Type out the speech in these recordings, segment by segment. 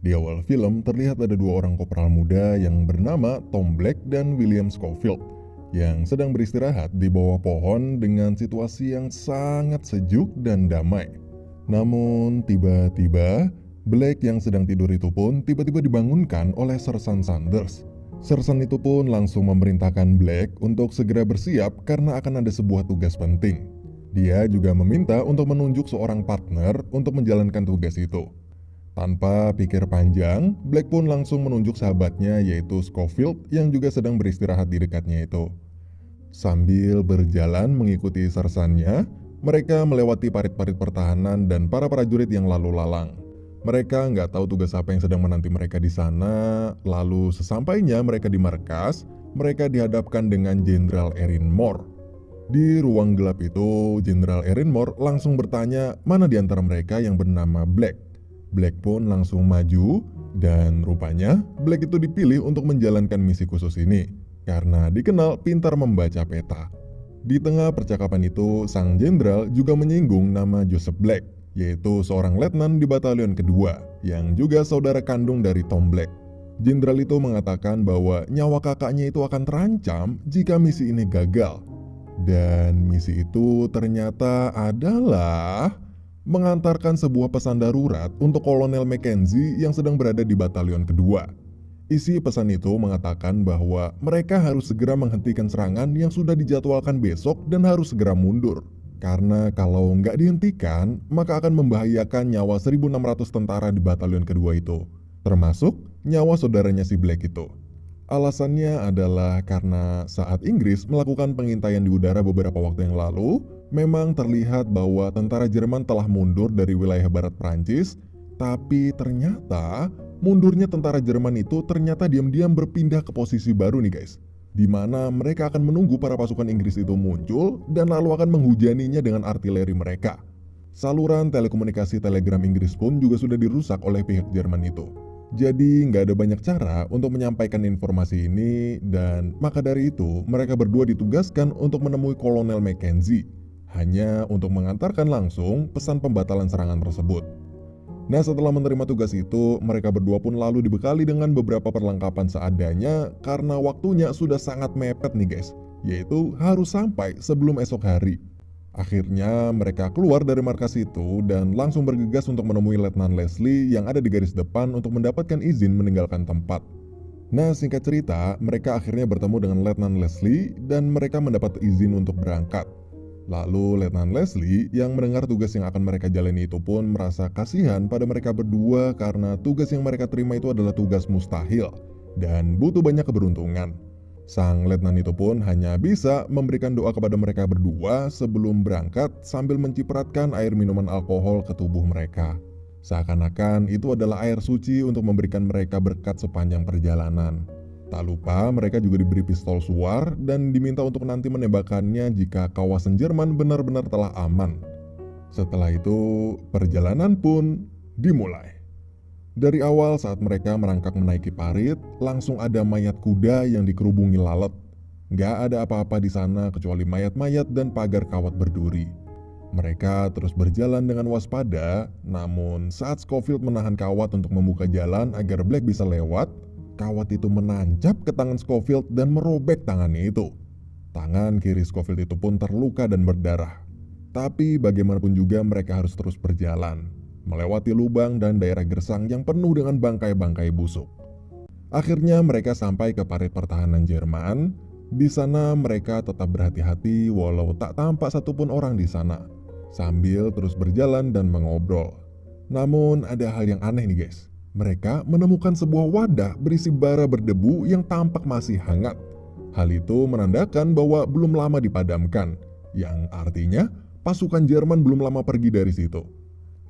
Di awal film terlihat ada dua orang kopral muda yang bernama Tom Black dan William Scofield yang sedang beristirahat di bawah pohon dengan situasi yang sangat sejuk dan damai. Namun tiba-tiba Black yang sedang tidur itu pun tiba-tiba dibangunkan oleh Sersan Sanders. Sersan itu pun langsung memerintahkan Black untuk segera bersiap karena akan ada sebuah tugas penting. Dia juga meminta untuk menunjuk seorang partner untuk menjalankan tugas itu. Tanpa pikir panjang, Black pun langsung menunjuk sahabatnya yaitu Scofield yang juga sedang beristirahat di dekatnya itu. Sambil berjalan mengikuti sersannya, mereka melewati parit-parit pertahanan dan para prajurit yang lalu lalang. Mereka nggak tahu tugas apa yang sedang menanti mereka di sana, lalu sesampainya mereka di markas, mereka dihadapkan dengan Jenderal Erin Moore. Di ruang gelap itu, Jenderal Erin Moore langsung bertanya mana di antara mereka yang bernama Black. Black pun langsung maju, dan rupanya Black itu dipilih untuk menjalankan misi khusus ini, karena dikenal pintar membaca peta. Di tengah percakapan itu, sang jenderal juga menyinggung nama Joseph Black, yaitu seorang letnan di batalion kedua, yang juga saudara kandung dari Tom Black. Jenderal itu mengatakan bahwa nyawa kakaknya itu akan terancam jika misi ini gagal. Dan misi itu ternyata adalah mengantarkan sebuah pesan darurat untuk Kolonel Mackenzie yang sedang berada di batalion kedua. Isi pesan itu mengatakan bahwa mereka harus segera menghentikan serangan yang sudah dijadwalkan besok dan harus segera mundur. Karena kalau nggak dihentikan, maka akan membahayakan nyawa 1.600 tentara di batalion kedua itu, termasuk nyawa saudaranya si Black itu. Alasannya adalah karena saat Inggris melakukan pengintaian di udara beberapa waktu yang lalu, memang terlihat bahwa tentara Jerman telah mundur dari wilayah barat Prancis, tapi ternyata mundurnya tentara Jerman itu ternyata diam-diam berpindah ke posisi baru nih guys, di mana mereka akan menunggu para pasukan Inggris itu muncul dan lalu akan menghujaninya dengan artileri mereka. Saluran telekomunikasi telegram Inggris pun juga sudah dirusak oleh pihak Jerman itu. Jadi nggak ada banyak cara untuk menyampaikan informasi ini, dan maka dari itu mereka berdua ditugaskan untuk menemui Kolonel Mackenzie hanya untuk mengantarkan langsung pesan pembatalan serangan tersebut. Nah, setelah menerima tugas itu, mereka berdua pun lalu dibekali dengan beberapa perlengkapan seadanya karena waktunya sudah sangat mepet nih guys, yaitu harus sampai sebelum esok hari. Akhirnya mereka keluar dari markas itu dan langsung bergegas untuk menemui Letnan Leslie yang ada di garis depan untuk mendapatkan izin meninggalkan tempat. Nah, singkat cerita, mereka akhirnya bertemu dengan Letnan Leslie dan mereka mendapat izin untuk berangkat. Lalu Letnan Leslie yang mendengar tugas yang akan mereka jalani itu pun merasa kasihan pada mereka berdua karena tugas yang mereka terima itu adalah tugas mustahil dan butuh banyak keberuntungan. Sang letnan itu pun hanya bisa memberikan doa kepada mereka berdua sebelum berangkat sambil mencipratkan air minuman alkohol ke tubuh mereka. Seakan-akan itu adalah air suci untuk memberikan mereka berkat sepanjang perjalanan. Tak lupa mereka juga diberi pistol suar dan diminta untuk nanti menembakkannya jika kawasan Jerman benar-benar telah aman. Setelah itu, perjalanan pun dimulai. Dari awal saat mereka merangkak menaiki parit, langsung ada mayat kuda yang dikerubungi lalat. Gak ada apa-apa di sana kecuali mayat-mayat dan pagar kawat berduri. Mereka terus berjalan dengan waspada, namun saat Scofield menahan kawat untuk membuka jalan agar Black bisa lewat, kawat itu menancap ke tangan Scofield dan merobek tangannya itu. Tangan kiri Scofield itu pun terluka dan berdarah. Tapi bagaimanapun juga mereka harus terus berjalan, melewati lubang dan daerah gersang yang penuh dengan bangkai-bangkai busuk. Akhirnya mereka sampai ke parit pertahanan Jerman. Di sana mereka tetap berhati-hati walau tak tampak satupun orang di sana, sambil terus berjalan dan mengobrol. Namun ada hal yang aneh nih guys. Mereka menemukan sebuah wadah berisi bara berdebu yang tampak masih hangat. Hal itu menandakan bahwa belum lama dipadamkan, yang artinya pasukan Jerman belum lama pergi dari situ.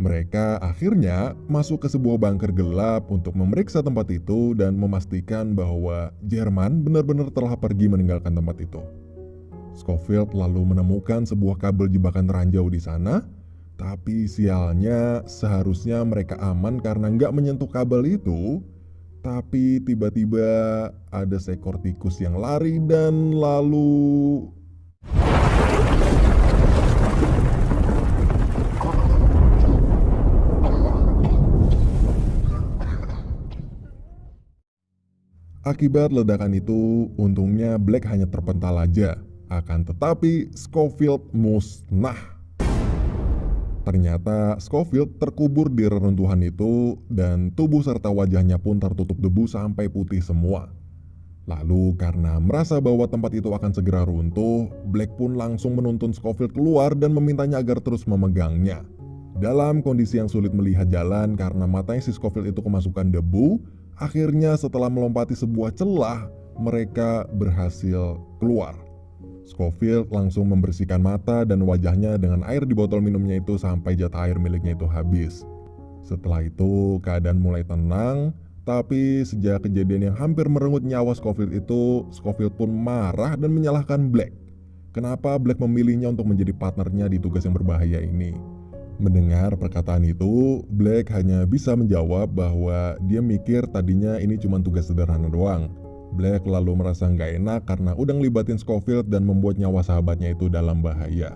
Mereka akhirnya masuk ke sebuah bunker gelap untuk memeriksa tempat itu dan memastikan bahwa Jerman benar-benar telah pergi meninggalkan tempat itu. Scofield lalu menemukan sebuah kabel jebakan ranjau di sana, tapi sialnya seharusnya mereka aman karena nggak menyentuh kabel itu. Tapi tiba-tiba ada seekor tikus yang lari dan lalu... Akibat ledakan itu, untungnya Black hanya terpental aja. Akan tetapi, Scofield musnah. Ternyata Scofield terkubur di reruntuhan itu dan tubuh serta wajahnya pun tertutup debu sampai putih semua. Lalu karena merasa bahwa tempat itu akan segera runtuh, Black pun langsung menuntun Scofield keluar dan memintanya agar terus memegangnya. Dalam kondisi yang sulit melihat jalan karena matanya si Scofield itu kemasukan debu, akhirnya setelah melompati sebuah celah, mereka berhasil keluar. Scofield langsung membersihkan mata dan wajahnya dengan air di botol minumnya itu sampai jatah air miliknya itu habis. Setelah itu keadaan mulai tenang, tapi sejak kejadian yang hampir merenggut nyawa Scofield itu, Scofield pun marah dan menyalahkan Black. Kenapa Black memilihnya untuk menjadi partnernya di tugas yang berbahaya ini? Mendengar perkataan itu, Black hanya bisa menjawab bahwa dia mikir tadinya ini cuma tugas sederhana doang. Black lalu merasa nggak enak karena udah ngelibatin Scofield dan membuat nyawa sahabatnya itu dalam bahaya.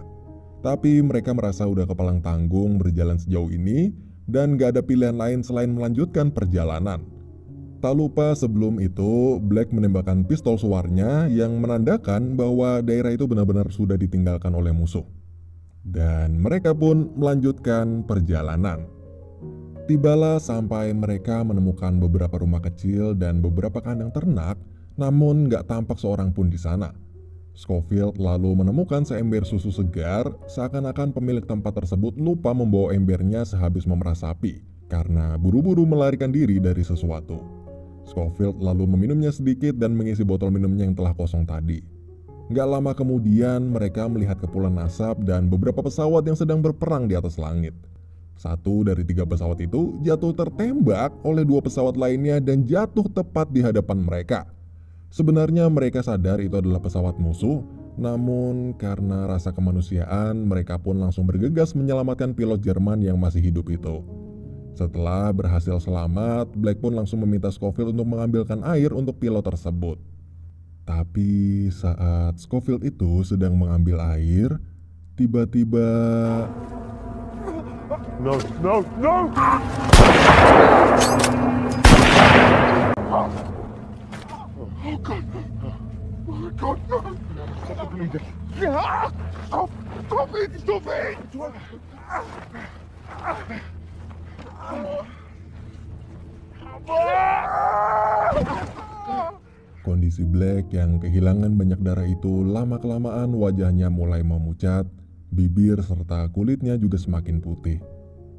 Tapi mereka merasa udah kepalang tanggung berjalan sejauh ini dan gak ada pilihan lain selain melanjutkan perjalanan. Tak lupa sebelum itu, Black menembakkan pistol suarnya yang menandakan bahwa daerah itu benar-benar sudah ditinggalkan oleh musuh. Dan mereka pun melanjutkan perjalanan. Tibalah sampai mereka menemukan beberapa rumah kecil dan beberapa kandang ternak, namun gak tampak seorang pun di sana. Scofield lalu menemukan seember susu segar, seakan-akan pemilik tempat tersebut lupa membawa embernya sehabis memerah sapi, karena buru-buru melarikan diri dari sesuatu. Scofield lalu meminumnya sedikit dan mengisi botol minumnya yang telah kosong tadi. Gak lama kemudian mereka melihat kepulan asap dan beberapa pesawat yang sedang berperang di atas langit. Satu dari 3 pesawat itu jatuh tertembak oleh 2 pesawat lainnya dan jatuh tepat di hadapan mereka. Sebenarnya mereka sadar itu adalah pesawat musuh, namun karena rasa kemanusiaan mereka pun langsung bergegas menyelamatkan pilot Jerman yang masih hidup itu. Setelah berhasil selamat, Black pun langsung meminta Scofield untuk mengambilkan air untuk pilot tersebut. Tapi saat Scofield itu sedang mengambil air, tiba-tiba... No, no, no! Oh God! Oh God, no! Stop bleeding! Stop! Stop it! Stop it! Kondisi Black yang kehilangan banyak darah itu lama-kelamaan wajahnya mulai memucat, bibir serta kulitnya juga semakin putih.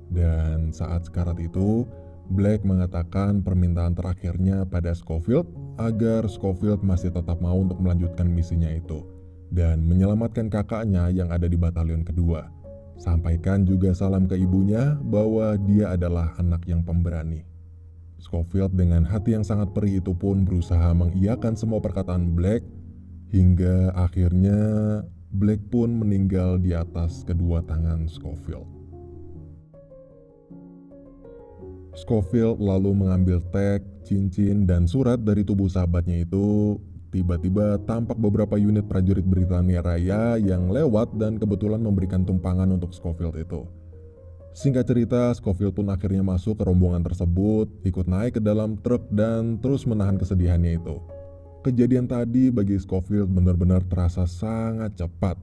Dan saat sekarat itu, Black mengatakan permintaan terakhirnya pada Scofield agar Scofield masih tetap mau untuk melanjutkan misinya itu dan menyelamatkan kakaknya yang ada di batalion kedua. Sampaikan juga salam ke ibunya bahwa dia adalah anak yang pemberani. Scofield dengan hati yang sangat perih itu pun berusaha mengiyakan semua perkataan Black, hingga akhirnya Black pun meninggal di atas kedua tangan Scofield. Scofield lalu mengambil tag, cincin, dan surat dari tubuh sahabatnya itu. Tiba-tiba tampak beberapa unit prajurit Britania Raya yang lewat dan kebetulan memberikan tumpangan untuk Scofield itu. Singkat cerita, Scofield pun akhirnya masuk ke rombongan tersebut, ikut naik ke dalam truk dan terus menahan kesedihannya itu. Kejadian tadi bagi Scofield benar-benar terasa sangat cepat.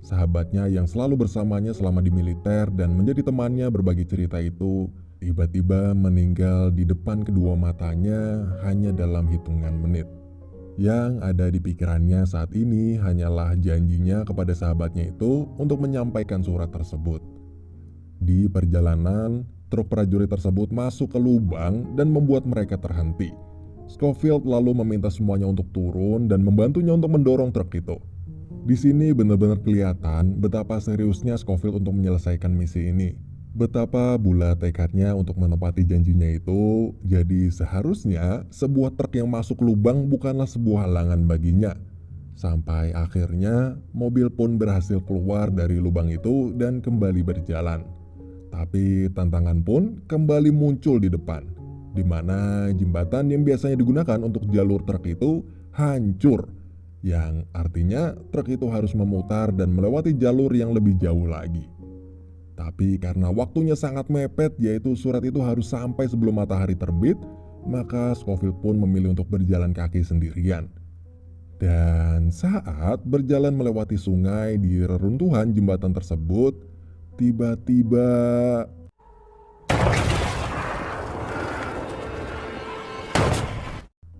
Sahabatnya yang selalu bersamanya selama di militer dan menjadi temannya berbagi cerita itu, tiba-tiba meninggal di depan kedua matanya hanya dalam hitungan menit. Yang ada di pikirannya saat ini hanyalah janjinya kepada sahabatnya itu untuk menyampaikan surat tersebut. Di perjalanan, truk prajurit tersebut masuk ke lubang dan membuat mereka terhenti. Scofield lalu meminta semuanya untuk turun dan membantunya untuk mendorong truk itu. Di sini benar-benar kelihatan betapa seriusnya Scofield untuk menyelesaikan misi ini. Betapa bulat tekadnya untuk menepati janjinya itu. Jadi seharusnya sebuah truk yang masuk lubang bukanlah sebuah halangan baginya. Sampai akhirnya mobil pun berhasil keluar dari lubang itu dan kembali berjalan. Tapi tantangan pun kembali muncul di depan, di mana jembatan yang biasanya digunakan untuk jalur truk itu hancur, yang artinya truk itu harus memutar dan melewati jalur yang lebih jauh lagi. Tapi karena waktunya sangat mepet, yaitu surat itu harus sampai sebelum matahari terbit, maka Scofield pun memilih untuk berjalan kaki sendirian. Dan saat berjalan melewati sungai di reruntuhan jembatan tersebut, tiba-tiba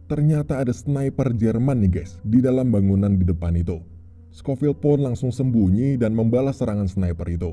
ternyata ada sniper Jerman nih guys di dalam bangunan di depan itu. Scofield pun langsung sembunyi dan membalas serangan sniper itu.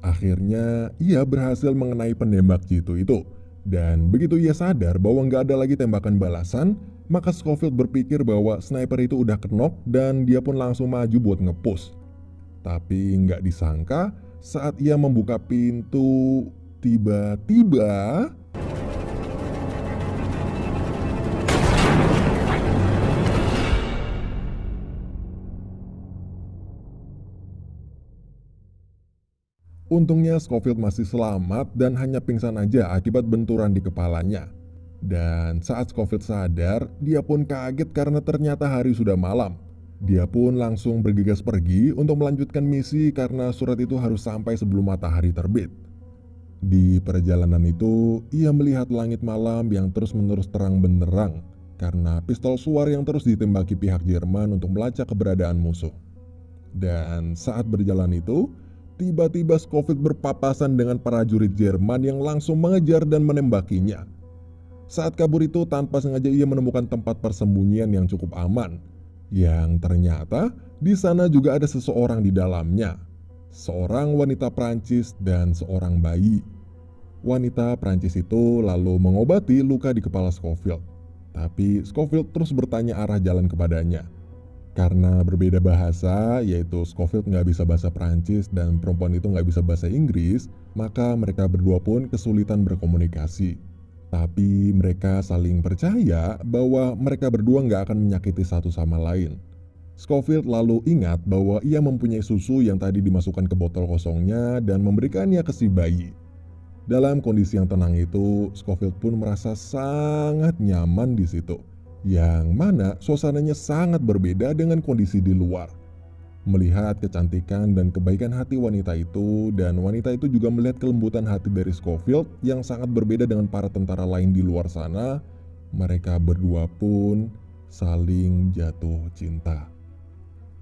Akhirnya, ia berhasil mengenai penembak jitu itu. Dan begitu ia sadar bahwa nggak ada lagi tembakan balasan, maka Scofield berpikir bahwa sniper itu udah knock dan dia pun langsung maju buat nge-push. Tapi nggak disangka, saat ia membuka pintu, tiba-tiba untungnya Scofield masih selamat dan hanya pingsan aja akibat benturan di kepalanya. Dan saat Scofield sadar, dia pun kaget karena ternyata hari sudah malam. Dia pun langsung bergegas pergi untuk melanjutkan misi karena surat itu harus sampai sebelum matahari terbit. Di perjalanan itu, ia melihat langit malam yang terus-menerus terang benderang karena pistol suar yang terus ditembaki pihak Jerman untuk melacak keberadaan musuh. Dan saat berjalan itu, tiba-tiba Scofield berpapasan dengan prajurit Jerman yang langsung mengejar dan menembakinya. Saat kabur itu tanpa sengaja ia menemukan tempat persembunyian yang cukup aman, yang ternyata di sana juga ada seseorang di dalamnya, seorang wanita Prancis dan seorang bayi. Wanita Prancis itu lalu mengobati luka di kepala Scofield, tapi Scofield terus bertanya arah jalan kepadanya. Karena berbeda bahasa, yaitu Scofield nggak bisa bahasa Prancis dan perempuan itu nggak bisa bahasa Inggris, maka mereka berdua pun kesulitan berkomunikasi. Tapi mereka saling percaya bahwa mereka berdua nggak akan menyakiti satu sama lain. Scofield lalu ingat bahwa ia mempunyai susu yang tadi dimasukkan ke botol kosongnya dan memberikannya ke si bayi. Dalam kondisi yang tenang itu, Scofield pun merasa sangat nyaman di situ. Yang mana suasananya sangat berbeda dengan kondisi di luar. Melihat kecantikan dan kebaikan hati wanita itu, dan wanita itu juga melihat kelembutan hati dari Scofield yang sangat berbeda dengan para tentara lain di luar sana, mereka berdua pun saling jatuh cinta.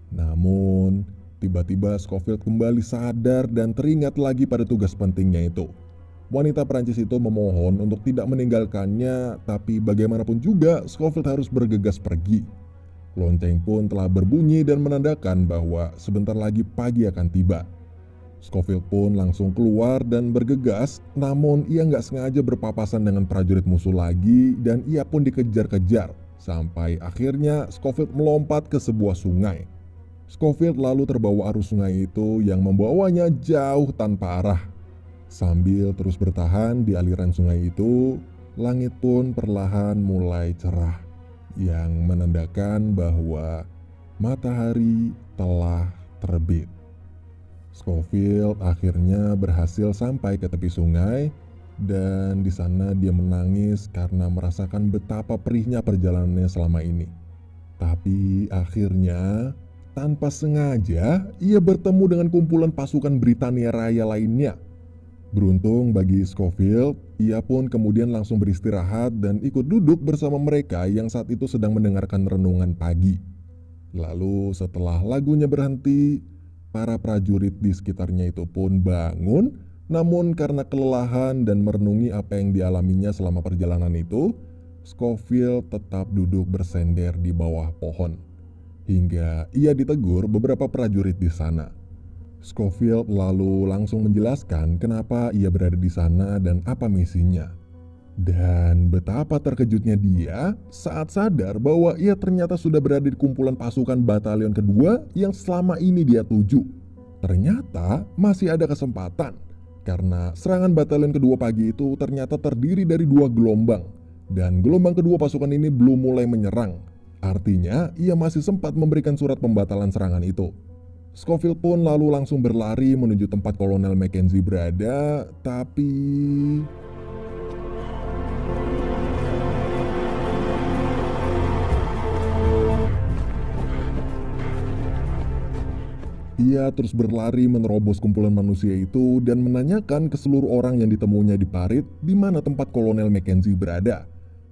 Namun, tiba-tiba Scofield kembali sadar dan teringat lagi pada tugas pentingnya itu. Wanita Prancis itu memohon untuk tidak meninggalkannya, tapi bagaimanapun juga Scofield harus bergegas pergi. Lonceng pun telah berbunyi dan menandakan bahwa sebentar lagi pagi akan tiba. Scofield pun langsung keluar dan bergegas, namun ia nggak sengaja berpapasan dengan prajurit musuh lagi dan ia pun dikejar-kejar. Sampai akhirnya Scofield melompat ke sebuah sungai. Scofield lalu terbawa arus sungai itu yang membawanya jauh tanpa arah. Sambil terus bertahan di aliran sungai itu, langit pun perlahan mulai cerah, yang menandakan bahwa matahari telah terbit. Scofield akhirnya berhasil sampai ke tepi sungai, dan di sana dia menangis karena merasakan betapa perihnya perjalanannya selama ini. Tapi akhirnya, tanpa sengaja, ia bertemu dengan kumpulan pasukan Britania Raya lainnya. Beruntung bagi Scofield, ia pun kemudian langsung beristirahat dan ikut duduk bersama mereka yang saat itu sedang mendengarkan renungan pagi. Lalu setelah lagunya berhenti, para prajurit di sekitarnya itu pun bangun, namun karena kelelahan dan merenungi apa yang dialaminya selama perjalanan itu, Scofield tetap duduk bersender di bawah pohon. Hingga ia ditegur beberapa prajurit di sana. Scofield lalu langsung menjelaskan kenapa ia berada di sana dan apa misinya. Dan betapa terkejutnya dia saat sadar bahwa ia ternyata sudah berada di kumpulan pasukan batalion kedua yang selama ini dia tuju. Ternyata masih ada kesempatan, karena serangan batalion kedua pagi itu ternyata terdiri dari 2 gelombang. Dan gelombang kedua pasukan ini belum mulai menyerang. Artinya ia masih sempat memberikan surat pembatalan serangan itu. Scofield pun lalu langsung berlari menuju tempat Kolonel Mackenzie berada, tapi Ia terus berlari menerobos kumpulan manusia itu dan menanyakan ke seluruh orang yang ditemuinya di parit di mana tempat Kolonel Mackenzie berada.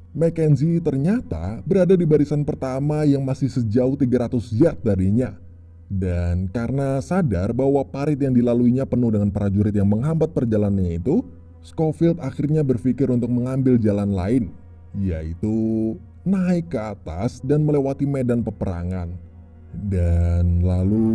Mackenzie ternyata berada di barisan pertama yang masih sejauh 300 yard darinya. Dan karena sadar bahwa parit yang dilaluinya penuh dengan prajurit yang menghambat perjalanannya itu, Scofield akhirnya berpikir untuk mengambil jalan lain, yaitu naik ke atas dan melewati medan peperangan. Dan lalu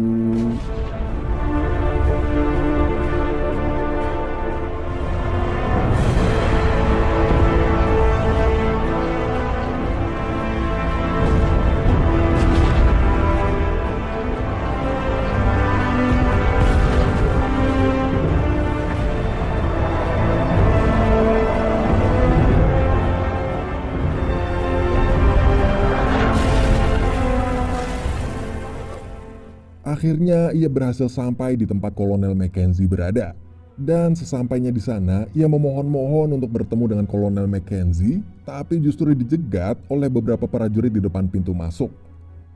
akhirnya ia berhasil sampai di tempat Kolonel Mackenzie berada. Dan sesampainya di sana, ia memohon-mohon untuk bertemu dengan Kolonel Mackenzie, tapi justru dijegat oleh beberapa prajurit di depan pintu masuk.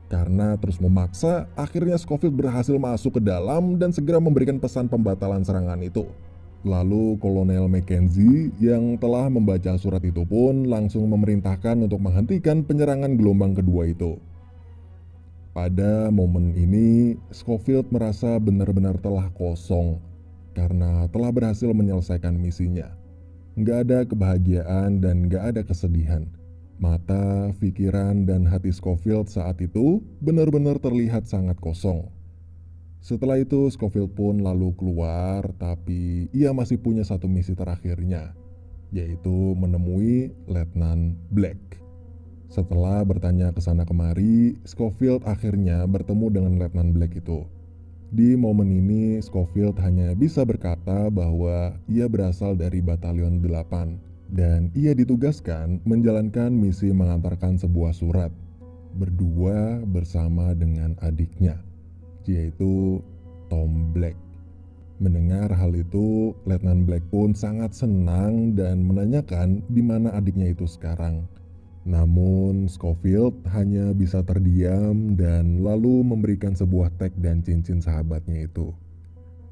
Karena terus memaksa, akhirnya Scofield berhasil masuk ke dalam dan segera memberikan pesan pembatalan serangan itu. Lalu Kolonel Mackenzie yang telah membaca surat itu pun langsung memerintahkan untuk menghentikan penyerangan gelombang kedua itu. Pada momen ini, Scofield merasa benar-benar telah kosong karena telah berhasil menyelesaikan misinya. Nggak ada kebahagiaan dan nggak ada kesedihan. Mata, pikiran, dan hati Scofield saat itu benar-benar terlihat sangat kosong. Setelah itu, Scofield pun lalu keluar, tapi ia masih punya satu misi terakhirnya, yaitu menemui Letnan Black. Setelah bertanya ke sana kemari, Scofield akhirnya bertemu dengan Letnan Black itu. Di momen ini, Scofield hanya bisa berkata bahwa ia berasal dari Batalion 8 dan ia ditugaskan menjalankan misi mengantarkan sebuah surat berdua bersama dengan adiknya, yaitu Tom Black. Mendengar hal itu, Letnan Black pun sangat senang dan menanyakan di mana adiknya itu sekarang. Namun Scofield hanya bisa terdiam dan lalu memberikan sebuah tag dan cincin sahabatnya itu.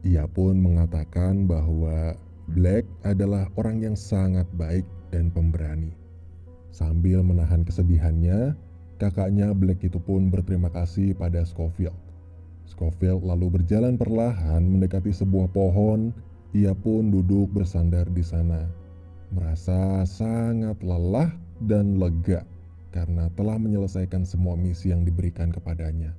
Ia pun mengatakan bahwa Black adalah orang yang sangat baik dan pemberani. Sambil menahan kesedihannya, kakaknya Black itu pun berterima kasih pada Scofield. Scofield lalu berjalan perlahan mendekati sebuah pohon. Ia pun duduk bersandar di sana, merasa sangat lelah dan lega karena telah menyelesaikan semua misi yang diberikan kepadanya.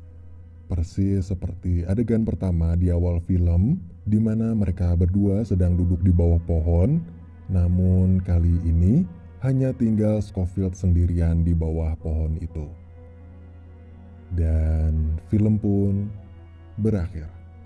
Persis seperti adegan pertama di awal film, di mana mereka berdua sedang duduk di bawah pohon, namun kali ini hanya tinggal Scofield sendirian di bawah pohon itu. Dan film pun berakhir.